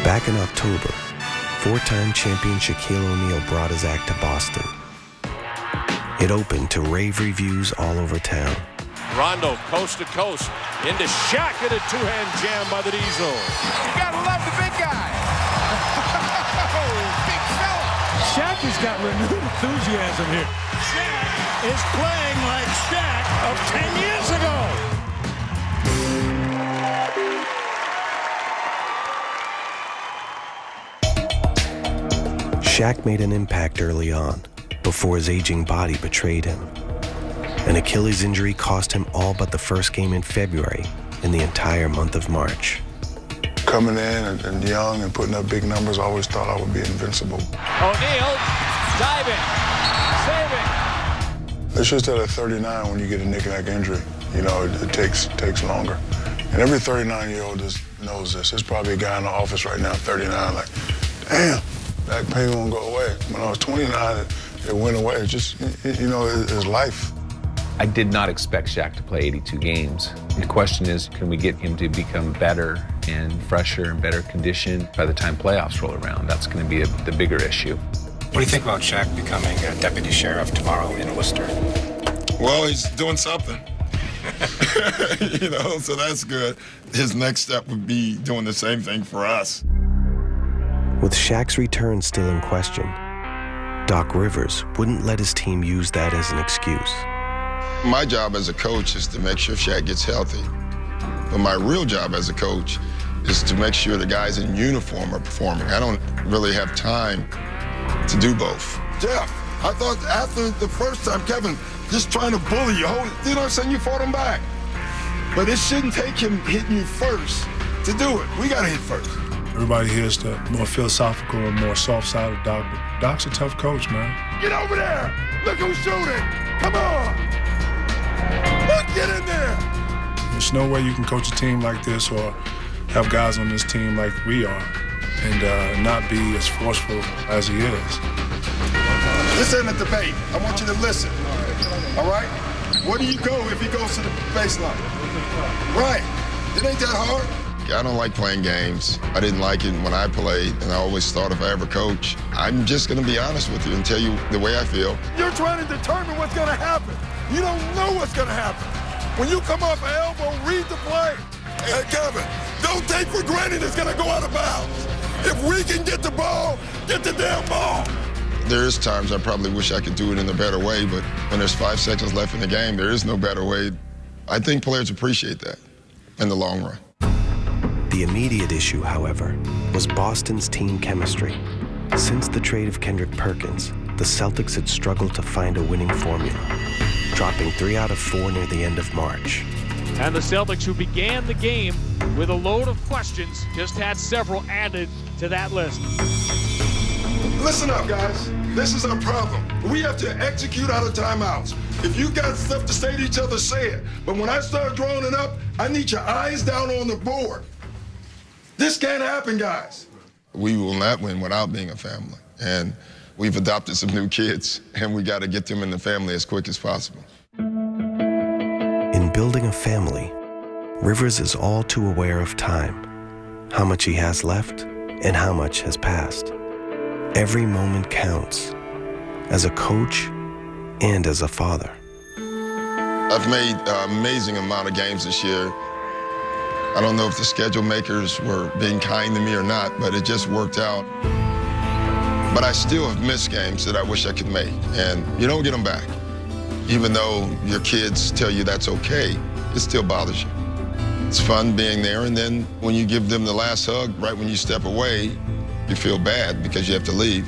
Back in October, four-time champion Shaquille O'Neal brought his act to Boston. It opened to rave reviews all over town. Rondo, coast to coast, into Shaq and a two-hand jam by the Diesel. You gotta love the big guy. Big fella. Shaq has got renewed enthusiasm here. Shaq is playing like Shaq of 10 years ago. Shaq made an impact early on, before his aging body betrayed him. An Achilles injury cost him all but the first game in February in the entire month of March. Coming in and young and putting up big numbers, I always thought I would be invincible. O'Neal, diving, saving. It's just that at 39, when you get a neck injury, you know, it takes longer. And every 39-year-old just knows this. There's probably a guy in the office right now, 39, like, damn, that pain won't go away. When I was 29, it went away. It's just, you know, it's life. I did not expect Shaq to play 82 games. The question is, can we get him to become better and fresher and better conditioned by the time playoffs roll around? That's going to be the bigger issue. What do you think about Shaq becoming a deputy sheriff tomorrow in Worcester? Well, he's doing something. You know, so that's good. His next step would be doing the same thing for us. With Shaq's return still in question, Doc Rivers wouldn't let his team use that as an excuse. My job as a coach is to make sure Shaq gets healthy. But my real job as a coach is to make sure the guys in uniform are performing. I don't really have time to do both. Jeff, I thought after the first time, Kevin, just trying to bully you, you know what I'm saying, you fought him back. But it shouldn't take him hitting you first to do it. We got to hit first. Everybody here is the more philosophical and more soft side of Doc. But Doc's a tough coach, man. Get over there. Look who's shooting. Come on. Get in there! There's no way you can coach a team like this or have guys on this team like we are and not be as forceful as he is. This isn't a debate. I want you to listen. All right? Where do you go if he goes to the baseline? Right. It ain't that hard. I don't like playing games. I didn't like it when I played, and I always thought if I ever coach, I'm just going to be honest with you and tell you the way I feel. You're trying to determine what's going to happen. You don't know what's going to happen. When you come off an elbow, read the play. Hey, Kevin, don't take for granted it's going to go out of bounds. If we can get the ball, get the damn ball. There's times I probably wish I could do it in a better way, but when there's 5 seconds left in the game, there is no better way. I think players appreciate that in the long run. The immediate issue, however, was Boston's team chemistry. Since the trade of Kendrick Perkins, the Celtics had struggled to find a winning formula, dropping 3 out of 4 near the end of March. And the Celtics, who began the game with a load of questions, just had several added to that list. Listen up, guys. This is our problem. We have to execute out of timeouts. If you got stuff to say to each other, say it. But when I start drawing it up, I need your eyes down on the board. This can't happen, guys. We will not win without being a family. And we've adopted some new kids, and we got to get them in the family as quick as possible. In building a family, Rivers is all too aware of time, how much he has left and how much has passed. Every moment counts, as a coach and as a father. I've made an amazing amount of games this year. I don't know if the schedule makers were being kind to me or not, but it just worked out. But I still have missed games that I wish I could make, and you don't get them back. Even though your kids tell you that's okay, it still bothers you. It's fun being there, and then when you give them the last hug, right when you step away, you feel bad because you have to leave.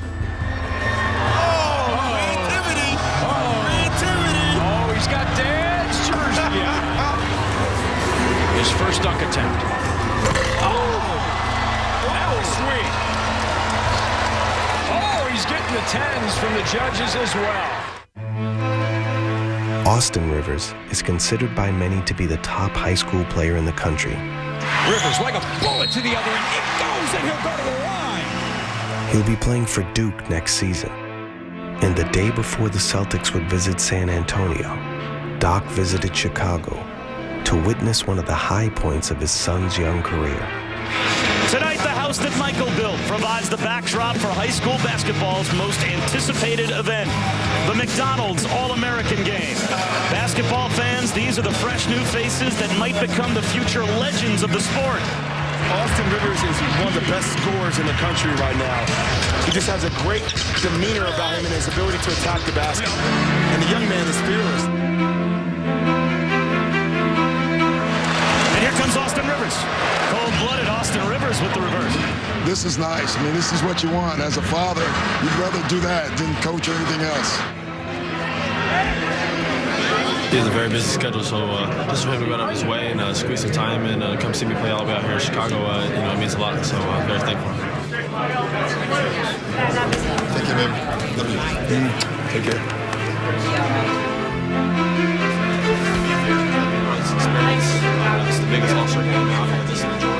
Creativity! Creativity! Oh, he's got Dad's jersey. His first dunk attempt. Oh! That was sweet. Oh, he's getting the 10s from the judges as well. Austin Rivers is considered by many to be the top high school player in the country. Rivers like a bullet to the other end. It goes, and he'll go to the line. He'll be playing for Duke next season. And the day before the Celtics would visit San Antonio, Doc visited Chicago to witness one of the high points of his son's young career. Tonight, the house house that Michael built provides the backdrop for high school basketball's most anticipated event, the McDonald's All-American Game. Basketball fans, these are the fresh new faces that might become the future legends of the sport. Austin Rivers is one of the best scorers in the country right now. He just has a great demeanor about him and his ability to attack the basket. And the young man is fearless. And here comes Austin Rivers. Cold-blooded Austin Rivers with the reverse. This is nice. I mean, this is what you want. As a father, you'd rather do that than coach or anything else. He has a very busy schedule, so just for him to go out of his way and squeeze some time and come see me play all the way out here in Chicago, it means a lot. So I'm very thankful. Thank you, baby. Love you. Take care. It's experience. It's the biggest All-Star game out here. This is the Georgia.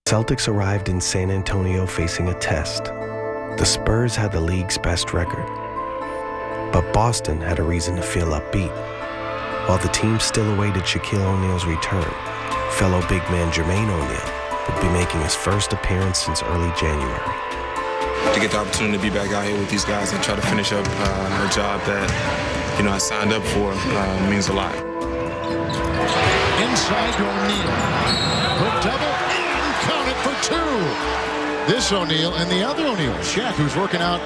Celtics arrived in San Antonio facing a test. The Spurs had the league's best record, but Boston had a reason to feel upbeat. While the team still awaited Shaquille O'Neal's return, fellow big man Jermaine O'Neal would be making his first appearance since early January. To get the opportunity to be back out here with these guys and try to finish up a job that, I signed up for means a lot. Inside to O'Neal. Quick double and count it for two. This O'Neal and the other O'Neal, Shaq, who's working out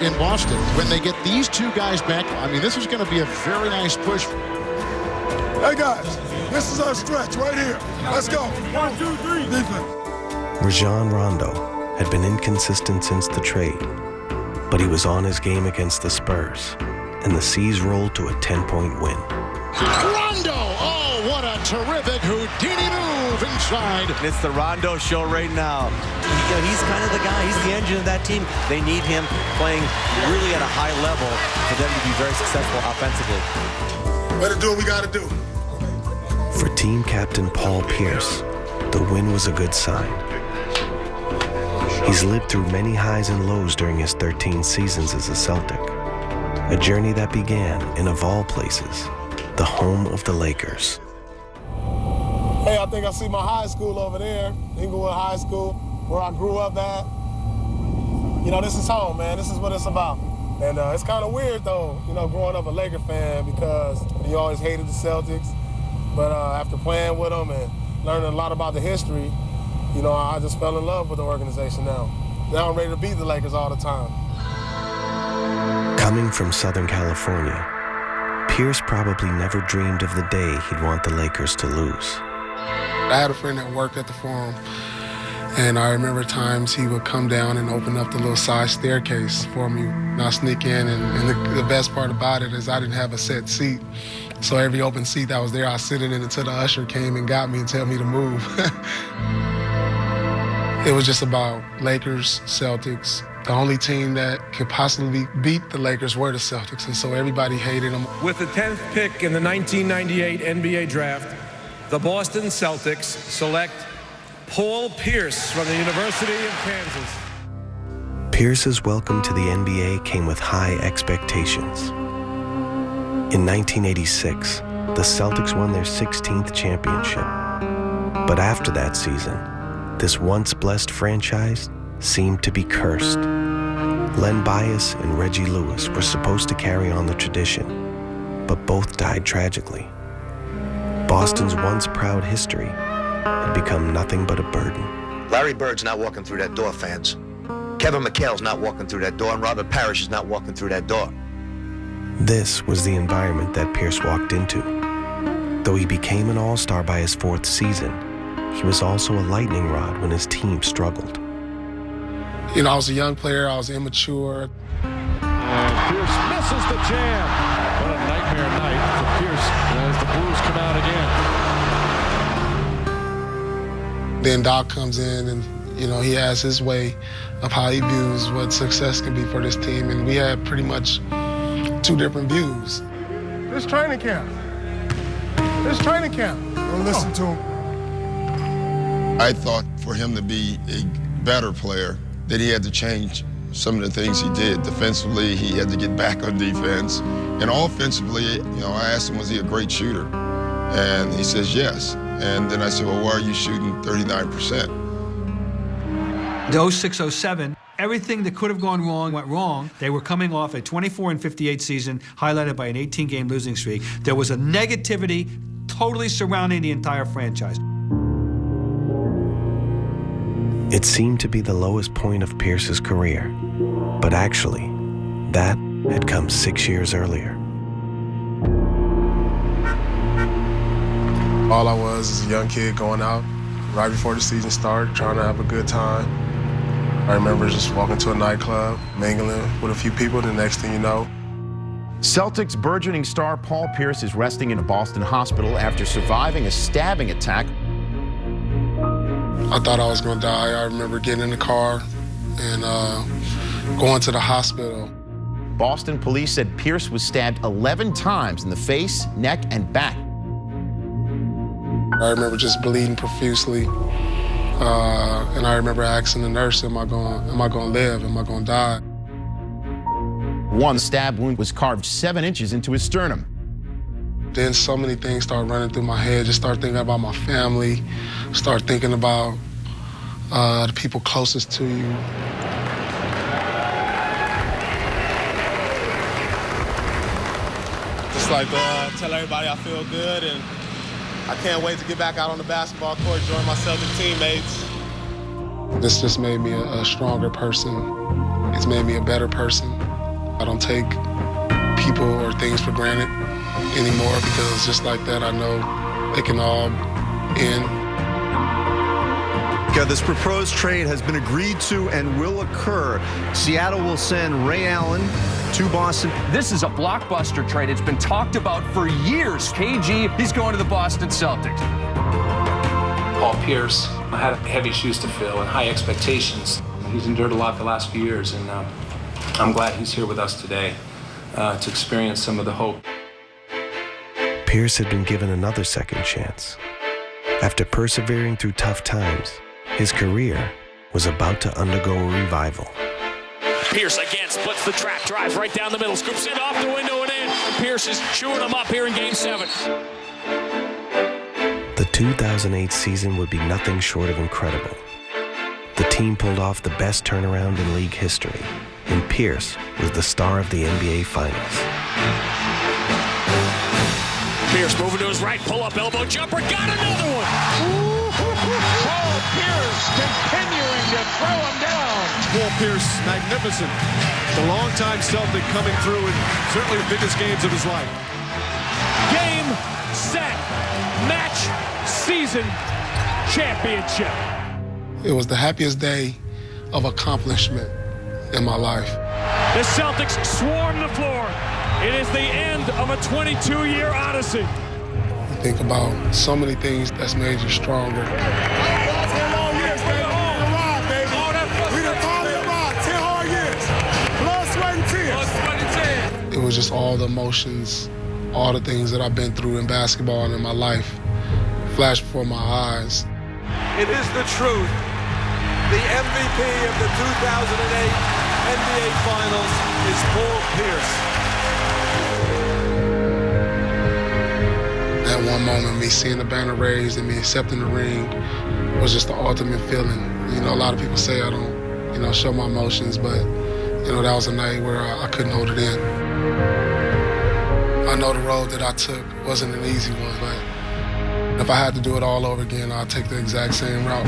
in Boston. When they get these two guys back, this is going to be a very nice push. Hey, guys, this is our stretch right here. Let's go. 1, 2, 3. Defense. Rajon Rondo had been inconsistent since the trade, but he was on his game against the Spurs, and the C's rolled to a 10-point win. Rondo! Oh, what a terrific Houdini move inside. And it's the Rondo show right now. He's kind of the guy. He's the engine of that team. They need him playing really at a high level for them to be very successful offensively. Better do what we got to do. For team captain Paul Pierce, the win was a good sign. He's lived through many highs and lows during his 13 seasons as a Celtic, a journey that began in, of all places, the home of the Lakers. Hey, I think I see my high school over there, Inglewood High School, where I grew up at. This is home, man. This is what it's about. And it's kind of weird, though, growing up a Laker fan because you always hated the Celtics. But after playing with them and learning a lot about the history, I just fell in love with the organization now. Now I'm ready to beat the Lakers all the time. Coming from Southern California, Pierce probably never dreamed of the day he'd want the Lakers to lose. I had a friend that worked at the Forum, and I remember times he would come down and open up the little side staircase for me, and I'd sneak in, and the best part about it is I didn't have a set seat. So every open seat that was there, I sit in it until the usher came and got me and tell me to move. It was just about Lakers, Celtics. The only team that could possibly beat the Lakers were the Celtics, and so everybody hated them. With the 10th pick in the 1998 NBA draft, the Boston Celtics select Paul Pierce from the University of Kansas. Pierce's welcome to the NBA came with high expectations. In 1986, the Celtics won their 16th championship. But after that season, this once blessed franchise seemed to be cursed. Len Bias and Reggie Lewis were supposed to carry on the tradition, but both died tragically. Boston's once proud history had become nothing but a burden. Larry Bird's not walking through that door, fans. Kevin McHale's not walking through that door, and Robert Parrish is not walking through that door. This was the environment that Pierce walked into. Though he became an all-star by his 4th season, he was also a lightning rod when his team struggled. I was a young player, I was immature. And Pierce misses the jam. What a nightmare night for Pierce as the Blues come out again. Then Doc comes in and, he has his way of how he views what success can be for this team. And we had pretty much 2 different views. This training camp. Don't listen to him. I thought for him to be a better player that he had to change some of the things he did. Defensively, he had to get back on defense. And offensively, I asked him, was he a great shooter? And he says yes. And then I said, well, why are you shooting 39%? The 06-07, everything that could have gone wrong went wrong. They were coming off a 24-58 season, highlighted by an 18-game losing streak. There was a negativity totally surrounding the entire franchise. It seemed to be the lowest point of Pierce's career, but actually, that had come 6 years earlier. All I was is a young kid going out right before the season started, trying to have a good time. I remember just walking to a nightclub, mingling with a few people, the next thing you know. Celtics burgeoning star Paul Pierce is resting in a Boston hospital after surviving a stabbing attack. I thought I was gonna die. I remember getting in the car and going to the hospital. Boston police said Pierce was stabbed 11 times in the face, neck, and back. I remember just bleeding profusely. And I remember asking the nurse, am I gonna live? Am I gonna die? One stab wound was carved 7 inches into his sternum. Then so many things started running through my head. Just start thinking about my family, start thinking about the people closest to you. Just like to tell everybody I feel good, and I can't wait to get back out on the basketball court, join my Celtic teammates. This just made me a stronger person. It's made me a better person. I don't take people or things for granted anymore, because just like that, I know they can all end. This proposed trade has been agreed to and will occur. Seattle will send Ray Allen to Boston. This is a blockbuster trade. It's been talked about for years. KG, he's going to the Boston Celtics. Paul Pierce had heavy shoes to fill and high expectations. He's endured a lot the last few years, and I'm glad he's here with us today to experience some of the hope. Pierce had been given another second chance. After persevering through tough times, his career was about to undergo a revival. Pierce again splits the trap, drives right down the middle, scoops it off the window and in. Pierce is chewing him up here in Game 7. The 2008 season would be nothing short of incredible. The team pulled off the best turnaround in league history, and Pierce was the star of the NBA Finals. Pierce moving to his right, pull-up elbow jumper, got another one! Paul Pierce continuing to throw him down. Paul Pierce, magnificent. The longtime Celtic coming through in certainly the biggest games of his life. Game, set, match, season, championship. It was the happiest day of accomplishment in my life. The Celtics swarm the floor. It is the end of a 22-year odyssey. You think about so many things that's made you stronger. 10 long years, baby. We done finally arrived. 10 hard years. Blood, sweat, and tears. Blood, sweat, and tears. It was just all the emotions, all the things that I've been through in basketball and in my life flashed before my eyes. It is the truth. The MVP of the 2008 NBA Finals is Paul Pierce. That one moment, me seeing the banner raised and me accepting the ring was just the ultimate feeling. You know, a lot of people say I don't, show my emotions, but, that was a night where I couldn't hold it in. I know the road that I took wasn't an easy one, but if I had to do it all over again, I'd take the exact same route.